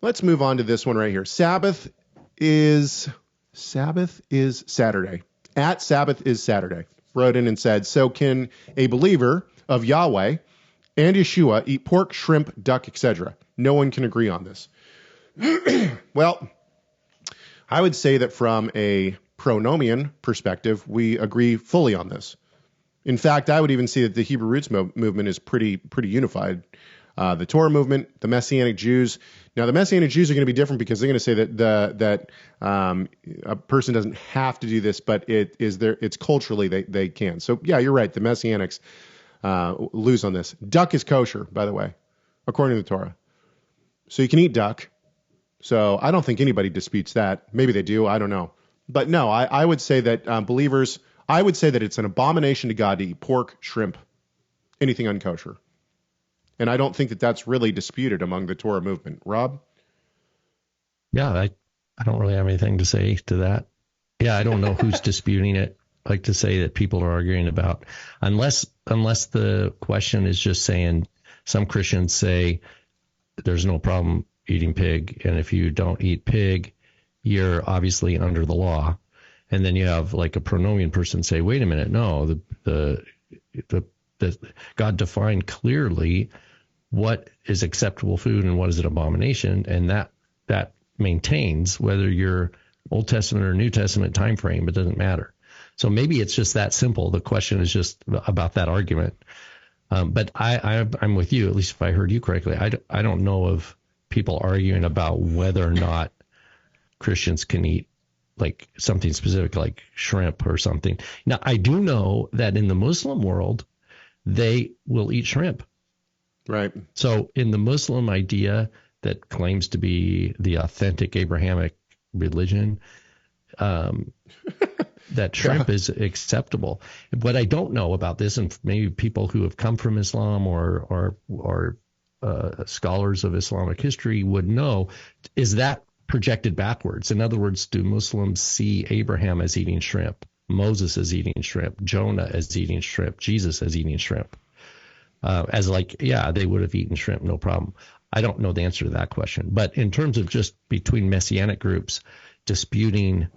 Let's move on to this one right here. Sabbath is Saturday. At Sabbath is Saturday. Wrote in and said, so can a believer of Yahweh and Yeshua eat pork, shrimp, duck, etc.? No one can agree on this. Well, I would say that from a pronomian perspective, we agree fully on this. In fact, I would even see that the Hebrew roots movement is pretty unified. The Torah movement, the Messianic Jews. Now, the Messianic Jews are going to be different because they're going to say that a person doesn't have to do this, but it's culturally they can. So yeah, you're right. The Messianics lose on this. Duck is kosher, by the way, according to the Torah. So you can eat duck. So I don't think anybody disputes that. Maybe they do. I don't know. But no, I would say that believers, I would say that it's an abomination to God to eat pork, shrimp, anything unkosher. And I don't think that that's really disputed among the Torah movement. Rob? Yeah, I don't really have anything to say to that. Yeah, I don't know who's disputing it. I like to say that people are arguing about, unless the question is just saying, some Christians say there's no problem eating pig, and if you don't eat pig, you're obviously under the law. And then you have like a pronomian person say, wait a minute, no, the God defined clearly what is acceptable food and what is an abomination, and that maintains whether you're Old Testament or New Testament time frame. It doesn't matter. So maybe it's just that simple. The question is just about that argument. But I'm with you, at least if I heard you correctly. I don't know of people arguing about whether or not Christians can eat like something specific like shrimp or something. Now, I do know that in the Muslim world, they will eat shrimp. Right. So in the Muslim idea that claims to be the authentic Abrahamic religion, that shrimp is acceptable. What I don't know about this, and maybe people who have come from Islam or scholars of Islamic history would know, is that projected backwards. In other words, do Muslims see Abraham as eating shrimp, Moses as eating shrimp, Jonah as eating shrimp, Jesus as eating shrimp? As like, yeah, they would have eaten shrimp, no problem. I don't know the answer to that question. But in terms of just between Messianic groups disputing,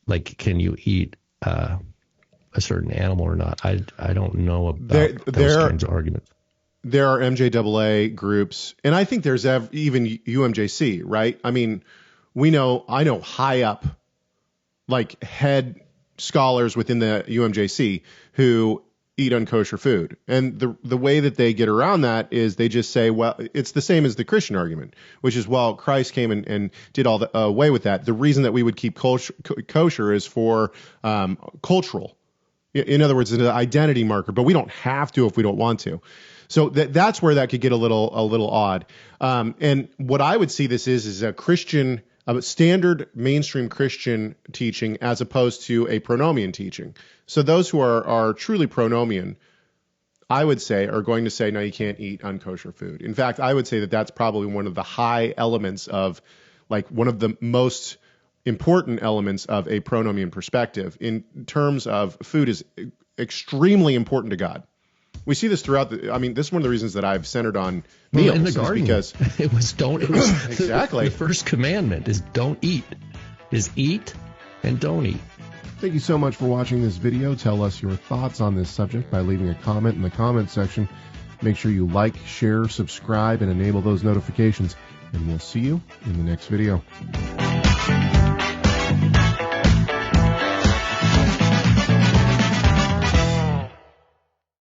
like, can you eat a certain animal or not, I don't know about those kinds of arguments. There are MJAA groups, and I think there's even UMJC, right? I mean, I know high up, like head scholars within the UMJC who eat unkosher food. And the way that they get around that is they just say, well, it's the same as the Christian argument, which is, well, Christ came and did all the away with that. The reason that we would keep kosher is for cultural. In other words, it's an identity marker, but we don't have to if we don't want to. So that's where that could get a little odd. And what I would see this is a Christian, a standard mainstream Christian teaching as opposed to a pronomian teaching. So those who are truly pronomian, I would say, are going to say, no, you can't eat unkosher food. In fact, I would say that that's probably one of the high elements of, like, one of the most important elements of a pronomian perspective in terms of food is extremely important to God. We see this throughout this is one of the reasons that I've centered on meals. In the garden, because it was exactly. The first commandment is don't eat, is eat and don't eat. Thank you so much for watching this video. Tell us your thoughts on this subject by leaving a comment in the comment section. Make sure you like, share, subscribe, and enable those notifications. And we'll see you in the next video.